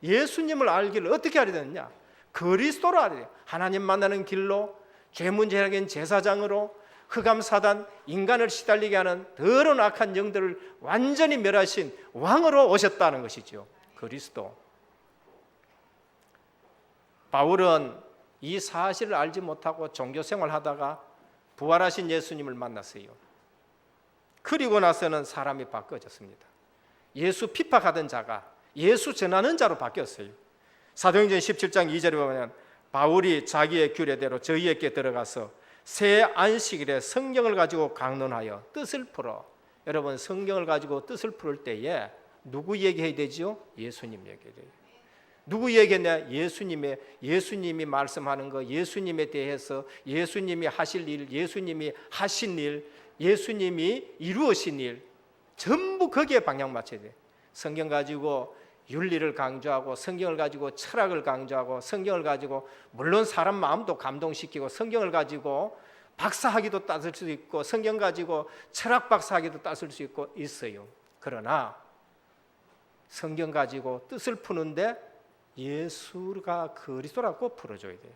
예수님을 알기를 어떻게 알아야 되느냐? 그리스도로 알아야 돼요. 하나님 만나는 길로, 죄 문제 해결하는 제사장으로, 흑암 사단, 인간을 시달리게 하는 더러운 악한 영들을 완전히 멸하신 왕으로 오셨다는 것이죠. 그리스도. 바울은 이 사실을 알지 못하고 종교생활 하다가 부활하신 예수님을 만났어요. 그리고 나서는 사람이 바뀌어졌습니다. 예수 핍박하던 자가 예수 전하는 자로 바뀌었어요. 사도행전 17장 2절에 보면 바울이 자기의 규례대로 저희에게 들어가서 새 안식일에 성경을 가지고 강론하여 뜻을 풀어. 여러분, 성경을 가지고 뜻을 풀을 때에 누구 얘기해야 되죠? 예수님 얘기해야 돼요. 누구 얘기했냐? 예수님이 말씀하는 거, 예수님에 대해서, 예수님이 하실 일, 예수님이 하신 일, 예수님이 이루으신 일, 전부 거기에 방향 맞춰야 돼요. 성경 가지고 윤리를 강조하고, 성경을 가지고 철학을 강조하고, 성경을 가지고 물론 사람 마음도 감동시키고, 성경을 가지고 박사학위도 따을 수 있고, 성경 가지고 철학 박사학위도 따을 수 있고 있어요. 그러나 성경 가지고 뜻을 푸는데 예수가 그리스도라고 풀어줘야 돼요.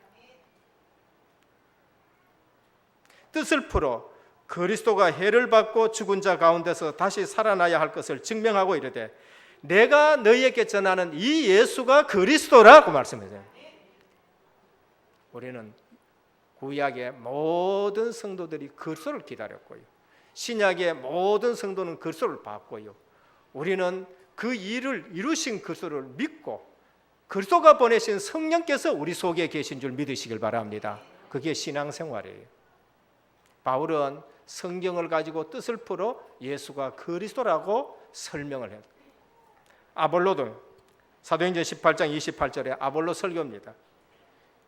뜻을 풀어 그리스도가 해를 받고 죽은 자 가운데서 다시 살아나야 할 것을 증명하고 이르되 내가 너희에게 전하는 이 예수가 그리스도라고 말씀하세요. 우리는 구약의 모든 성도들이 그리스도를 기다렸고요, 신약의 모든 성도는 그리스도를 봤고요, 우리는 그 일을 이루신 그리스도를 믿고 그리스도가 보내신 성령께서 우리 속에 계신 줄 믿으시길 바랍니다. 그게 신앙생활이에요. 바울은 성경을 가지고 뜻을 풀어 예수가 그리스도라고 설명을 해요. 아볼로도 사도행전 18장 28절에 아볼로 설교입니다.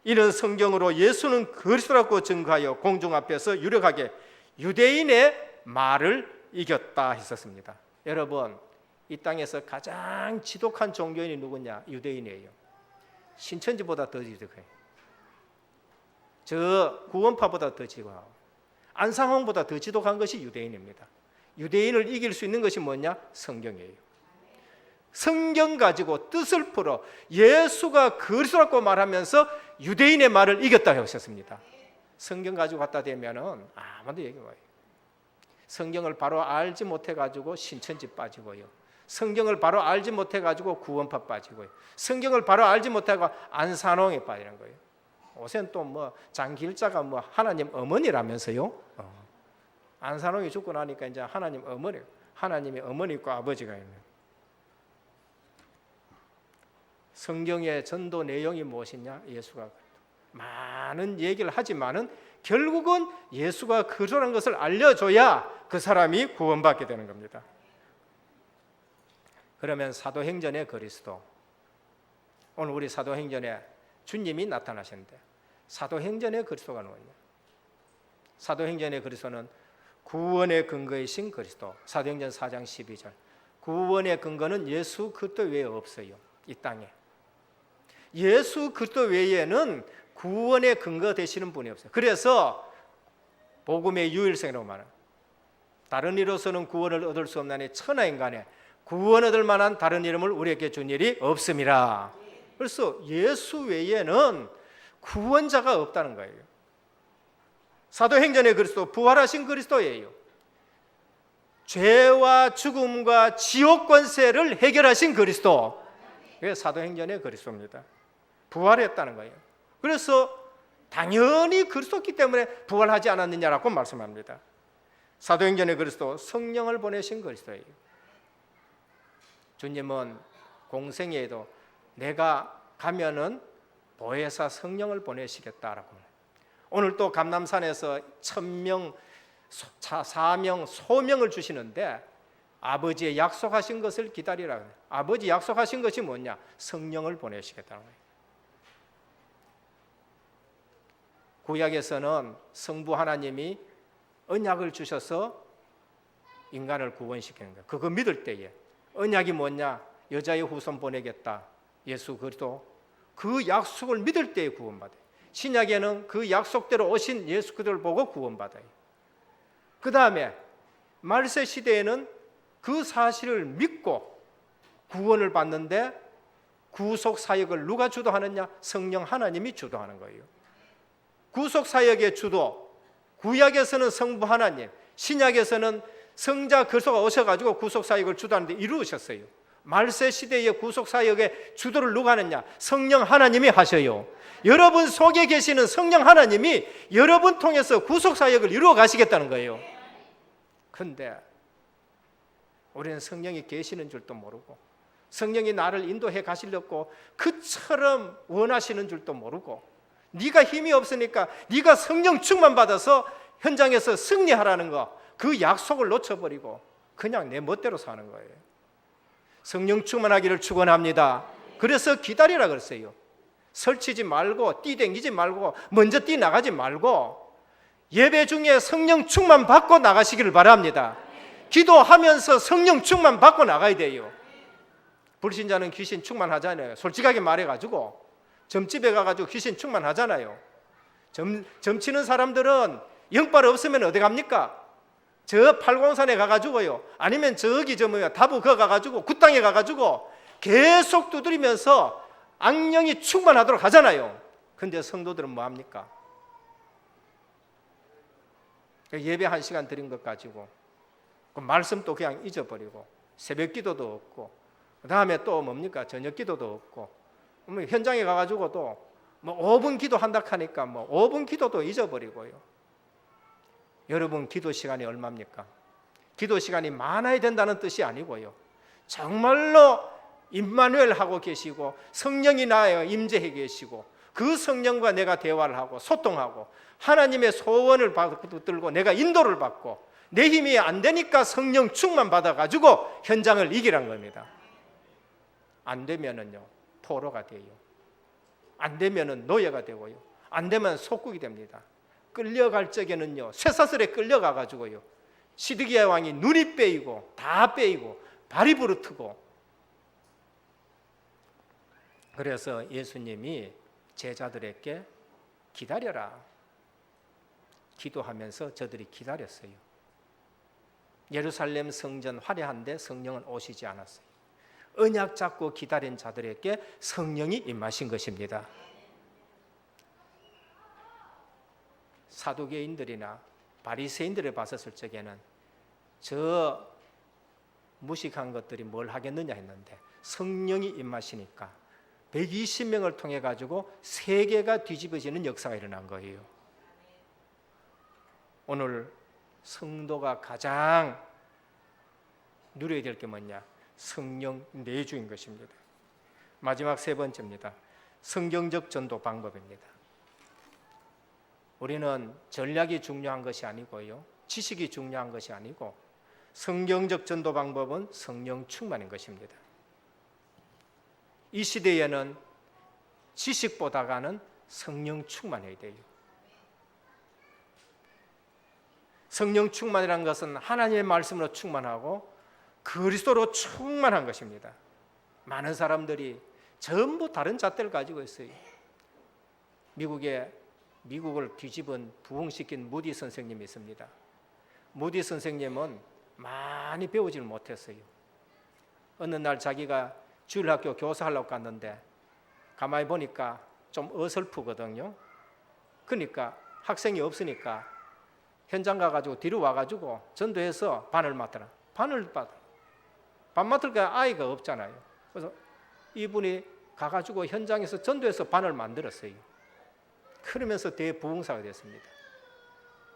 이는 성경으로 예수는 그리스도라고 증거하여 공중 앞에서 유력하게 유대인의 말을 이겼다 했었습니다. 여러분, 이 땅에서 가장 지독한 종교인이 누구냐? 유대인이에요. 신천지보다 더 지독해요. 저 구원파보다 더 지독하고 안상홍보다 더 지독한 것이 유대인입니다. 유대인을 이길 수 있는 것이 뭐냐? 성경이에요. 성경 가지고 뜻을 풀어 예수가 그리스도라고 말하면서 유대인의 말을 이겼다고 하셨습니다. 성경 가지고 갖다 대면은 아무도 얘기 와요. 성경을 바로 알지 못해 가지고 신천지 빠지고요, 성경을 바로 알지 못해 가지고 구원파 빠지고요, 성경을 바로 알지 못하고 안산홍에 빠지는 거예요. 요새는 또 뭐 장길자가 뭐 하나님 어머니라면서요. 안산홍이 죽고 나니까 이제 하나님 어머니, 하나님의 어머니 있고 아버지가 있는. 성경의 전도 내용이 무엇이냐? 예수가 많은 얘기를 하지만은 결국은 예수가 그리스도라는 것을 알려줘야 그 사람이 구원받게 되는 겁니다. 그러면 사도행전의 그리스도, 오늘 우리 사도행전에 주님이 나타나셨는데 사도행전의 그리스도가 누구냐? 사도행전의 그리스도는 구원의 근거이신 그리스도. 사도행전 4장 12절, 구원의 근거는 예수 그리스도 외에 없어요. 이 땅에 예수 그리스도 외에는 구원의 근거 되시는 분이 없어요. 그래서 복음의 유일성이라고 말해요. 다른 이로서는 구원을 얻을 수 없나니 천하인간에 구원 얻을 만한 다른 이름을 우리에게 준 일이 없음이라. 그래서 예수 외에는 구원자가 없다는 거예요. 사도행전의 그리스도, 부활하신 그리스도예요. 죄와 죽음과 지옥 권세를 해결하신 그리스도, 그게 사도행전의 그리스도입니다. 부활했다는 거예요. 그래서 당연히 그리스도였기 때문에 부활하지 않았느냐라고 말씀합니다. 사도행전의 그리스도, 성령을 보내신 그리스도예요. 주님은 공생애에도 내가 가면은 보혜사 성령을 보내시겠다라고. 오늘 또 감람산에서 1000명, 사명, 소명을 주시는데 아버지의 약속하신 것을 기다리라. 아버지 약속하신 것이 뭐냐? 성령을 보내시겠다는 거예요. 구약에서는 성부 하나님이 언약을 주셔서 인간을 구원시키는 거예요. 그거 믿을 때에 언약이 뭐냐? 여자의 후손 보내겠다. 예수 그리스도. 그 약속을 믿을 때에 구원받아요. 신약에는 그 약속대로 오신 예수 그리스도를 보고 구원받아요. 그 다음에 말세 시대에는 그 사실을 믿고 구원을 받는데 구속 사역을 누가 주도하느냐? 성령 하나님이 주도하는 거예요. 구속 사역의 주도, 구약에서는 성부 하나님, 신약에서는 성자 그리스도가 오셔가지고 구속 사역을 주도하는데 이루으셨어요. 말세 시대의 구속 사역의 주도를 누가 하느냐? 성령 하나님이 하셔요. 여러분 속에 계시는 성령 하나님이 여러분 통해서 구속 사역을 이루어 가시겠다는 거예요. 그런데 우리는 성령이 계시는 줄도 모르고 성령이 나를 인도해 가시려고 그처럼 원하시는 줄도 모르고 네가 힘이 없으니까 네가 성령 충만 받아서 현장에서 승리하라는 거, 그 약속을 놓쳐버리고 그냥 내 멋대로 사는 거예요. 성령 충만하기를 축원합니다. 그래서 기다리라 그랬어요. 설치지 말고 뛰댕기지 말고 먼저 뛰나가지 말고 예배 중에 성령 충만 받고 나가시기를 바랍니다. 기도하면서 성령 충만 받고 나가야 돼요. 불신자는 귀신 충만하잖아요. 솔직하게 말해가지고 점집에 가가지고 귀신 충만하잖아요. 점치는 사람들은 영빨 없으면 어디 갑니까? 저 팔공산에 가가지고요, 아니면 저기 다부 거 가가지고 굿땅에 가가지고 계속 두드리면서 악령이 충만하도록 하잖아요. 근데 성도들은 뭐합니까? 예배 1시간 드린 것 가지고 그 말씀도 그냥 잊어버리고 새벽 기도도 없고 그 다음에 또 뭡니까? 저녁 기도도 없고 현장에 가가지고 또 뭐 5분 기도한다 하니까 뭐 5분 기도도 잊어버리고요. 여러분 기도 시간이 얼마입니까? 기도 시간이 많아야 된다는 뜻이 아니고요, 정말로 임마누엘 하고 계시고 성령이 나에 임재해 계시고 그 성령과 내가 대화를 하고 소통하고 하나님의 소원을 받들고 내가 인도를 받고 내 힘이 안 되니까 성령 충만 받아가지고 현장을 이기란 겁니다. 안 되면은요 포로가 돼요. 안 되면은 노예가 되고요. 안 되면 속국이 됩니다. 끌려갈 적에는요 쇠사슬에 끌려가가지고요 시드기야 왕이 눈이 빼이고 다 빼이고 발이 부르트고. 그래서 예수님이 제자들에게 기다려라 기도하면서 저들이 기다렸어요. 예루살렘 성전 화려한데 성령은 오시지 않았어요. 언약 잡고 기다린 자들에게 성령이 임하신 것입니다. 사두개인들이나 바리새인들을 봤었을 적에는 저 무식한 것들이 뭘 하겠느냐 했는데 성령이 임하시니까 120명을 통해 가지고 세계가 뒤집어지는 역사가 일어난 거예요. 오늘 성도가 가장 누려야 될 게 뭐냐? 성령 내주인 것입니다. 마지막 세 번째입니다. 성경적 전도 방법입니다. 우리는 전략이 중요한 것이 아니고요, 지식이 중요한 것이 아니고 성경적 전도 방법은 성령 충만인 것입니다. 이 시대에는 지식보다가는 성령 충만해야 돼요. 성령 충만이라는 것은 하나님의 말씀으로 충만하고 그리스도로 충만한 것입니다. 많은 사람들이 전부 다른 잣대를 가지고 있어요. 미국을 뒤집은 부흥시킨 무디 선생님이 있습니다. 무디 선생님은 많이 배우지를 못했어요. 어느 날 자기가 주일학교 교사하려고 갔는데 가만히 보니까 좀 어설프거든요. 그러니까 학생이 없으니까 현장 가가지고 뒤로 와가지고 전도해서 반을 맡더라. 반 맡을까 아이가 없잖아요. 그래서 이분이 가가지고 현장에서 전도해서 반을 만들었어요. 그러면서 대부흥사가 됐습니다.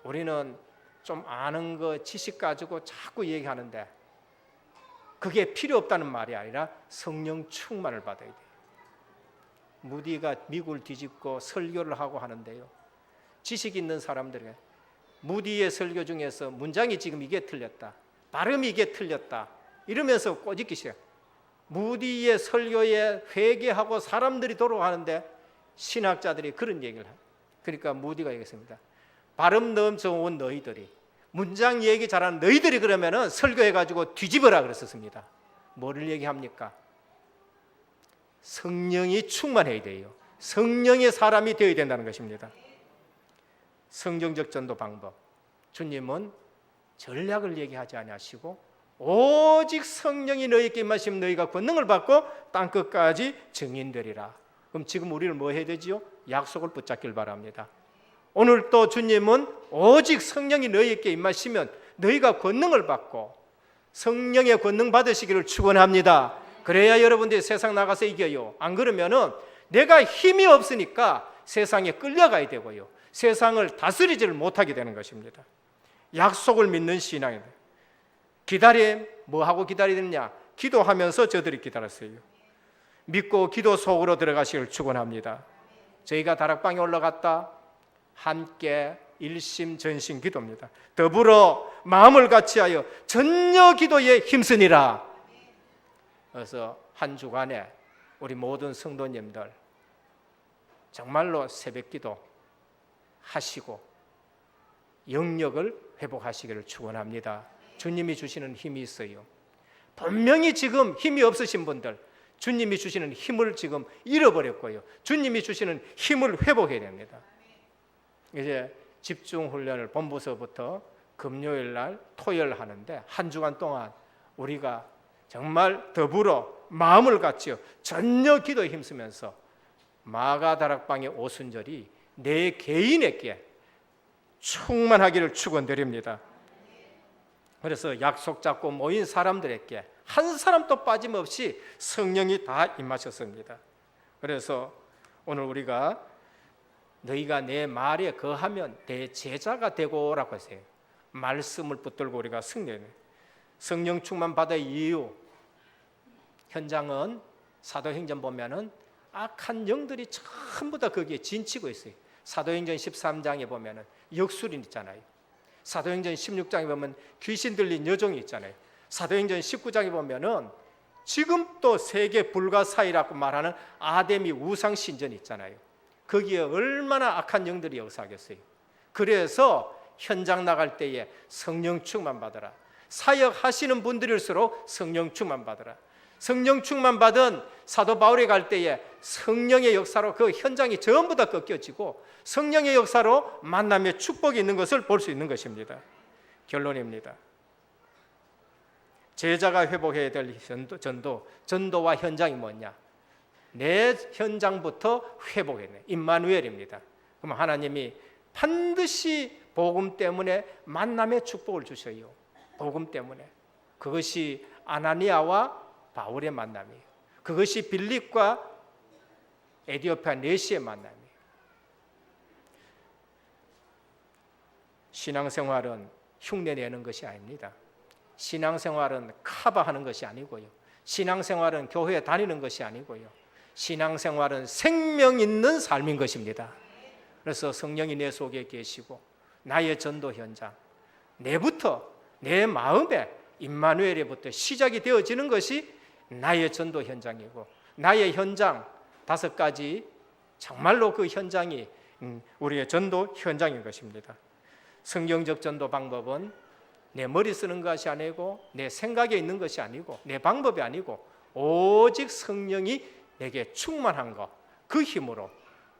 우리는 좀 아는 거 지식 가지고 자꾸 얘기하는데 그게 필요 없다는 말이 아니라 성령 충만을 받아야 돼요. 무디가 미국을 뒤집고 설교를 하고 하는데요, 지식 있는 사람들에게 무디의 설교 중에서 문장이 지금 이게 틀렸다, 발음이 이게 틀렸다 이러면서 꼬집기 시작. 무디의 설교에 회개하고 사람들이 돌아가는데 신학자들이 그런 얘기를 해요. 그러니까 무디가 얘기했습니다. 발음 너무 좋은 너희들이, 문장 얘기 잘하는 너희들이 그러면은 설교해가지고 뒤집어라 그랬었습니다. 뭐를 얘기합니까? 성령이 충만해야 돼요. 성령의 사람이 되어야 된다는 것입니다. 성경적 전도 방법, 주님은 전략을 얘기하지 아니하시고 오직 성령이 너희에게 임하시면 너희가 권능을 받고 땅끝까지 증인되리라. 그럼 지금 우리는 뭐 해야 되지요? 약속을 붙잡길 바랍니다. 오늘 또 주님은 오직 성령이 너희에게 임하시면 너희가 권능을 받고 성령의 권능 받으시기를 축원합니다. 그래야 여러분들이 세상 나가서 이겨요. 안 그러면은 내가 힘이 없으니까 세상에 끌려가야 되고요, 세상을 다스리지를 못하게 되는 것입니다. 약속을 믿는 신앙입니다. 기다림, 뭐하고 기다리느냐? 기도하면서 저들이 기다렸어요. 믿고 기도 속으로 들어가시길 축원합니다. 저희가 다락방에 올라갔다 함께 일심전심 기도입니다. 더불어 마음을 같이하여 전혀 기도에 힘쓰니라. 그래서 한 주간에 우리 모든 성도님들 정말로 새벽 기도 하시고 영역을 회복하시기를 축원합니다. 주님이 주시는 힘이 있어요. 분명히 지금 힘이 없으신 분들, 주님이 주시는 힘을 지금 잃어버렸고요, 주님이 주시는 힘을 회복해야 됩니다. 이제 집중훈련을 본부서부터 금요일 날 토요일 하는데 한 주간 동안 우리가 정말 더불어 마음을 같이요 전혀 기도에 힘쓰면서 마가다락방의 오순절이 내 개인에게 충만하기를 축원드립니다. 그래서 약속 잡고 모인 사람들에게 한 사람도 빠짐없이 성령이 다 임하셨습니다. 그래서 오늘 우리가 너희가 내 말에 거하면 내 제자가 되고라고 했어요. 말씀을 붙들고 우리가 승리해요. 성령 충만 받아의 이유, 현장은 사도행전 보면은 악한 영들이 전부 다 거기에 진치고 있어요. 사도행전 13장에 보면은 역술인 있잖아요. 사도행전 16장에 보면 귀신 들린 여종이 있잖아요. 사도행전 19장에 보면은 지금 또 세계 불가사의라고 말하는 아데미 우상 신전이 있잖아요. 거기에 얼마나 악한 영들이 역사하겠어요. 그래서 현장 나갈 때에 성령 충만 받으라. 사역하시는 분들일수록 성령 충만 받으라. 성령 충만 받은 사도 바울이 갈 때에 성령의 역사로 그 현장이 전부 다 꺾여지고 성령의 역사로 만남의 축복이 있는 것을 볼 수 있는 것입니다. 결론입니다. 제자가 회복해야 될 전도와 현장이 뭐냐? 내 현장부터 회복해야 돼. 임마누엘입니다. 그럼 하나님이 반드시 복음 때문에 만남의 축복을 주셔요. 복음 때문에. 그것이 아나니아와 바울의 만남이에요. 그것이 빌립과 에디오피아 네시의 만남이에요. 신앙생활은 흉내내는 것이 아닙니다. 신앙생활은 커버하는 것이 아니고요, 신앙생활은 교회에 다니는 것이 아니고요, 신앙생활은 생명 있는 삶인 것입니다. 그래서 성령이 내 속에 계시고 나의 전도 현장, 내부터 내 마음에 임마누엘에부터 시작이 되어지는 것이 나의 전도 현장이고, 나의 현장 5가지, 정말로 그 현장이 우리의 전도 현장인 것입니다. 성경적 전도 방법은 내 머리 쓰는 것이 아니고 내 생각에 있는 것이 아니고 내 방법이 아니고 오직 성령이 내게 충만한 것, 그 힘으로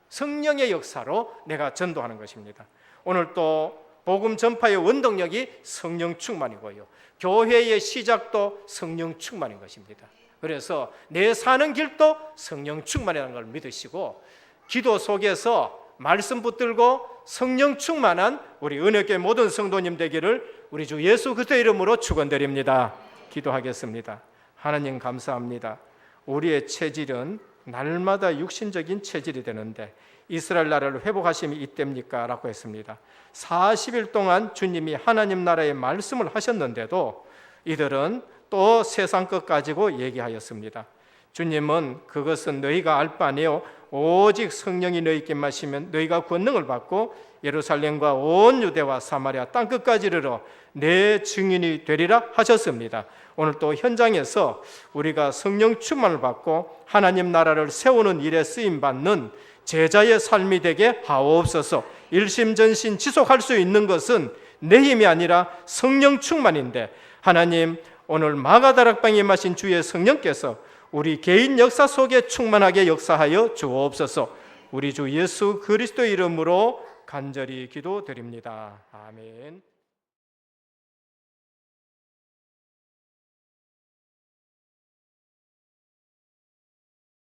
성령의 역사로 내가 전도하는 것입니다. 오늘 또 복음 전파의 원동력이 성령 충만이고요, 교회의 시작도 성령 충만인 것입니다. 그래서 내 사는 길도 성령 충만이라는 걸 믿으시고, 기도 속에서 말씀 붙들고 성령 충만한 우리 은혜교회 모든 성도님 되기를 우리 주 예수 그리스도의 이름으로 축원드립니다. 기도하겠습니다. 하나님 감사합니다. 우리의 체질은 날마다 육신적인 체질이 되는데 이스라엘 나라를 회복하심이 이때입니까? 라고 했습니다. 40일 동안 주님이 하나님 나라의 말씀을 하셨는데도 이들은 또 세상 것 가지고 얘기하였습니다. 주님은 그것은 너희가 알 바 아니요 오직 성령이 너희에게 마시면 너희가 권능을 받고 예루살렘과 온 유대와 사마리아 땅끝까지 이르러 내 증인이 되리라 하셨습니다. 오늘 또 현장에서 우리가 성령 충만을 받고 하나님 나라를 세우는 일에 쓰임받는 제자의 삶이 되게 하옵소서. 일심전심 지속할 수 있는 것은 내 힘이 아니라 성령 충만인데, 하나님 오늘 마가다락방에 마신 주의 성령께서 우리 개인 역사 속에 충만하게 역사하여 주옵소서. 우리 주 예수 그리스도의 이름으로 간절히 기도드립니다. 아멘.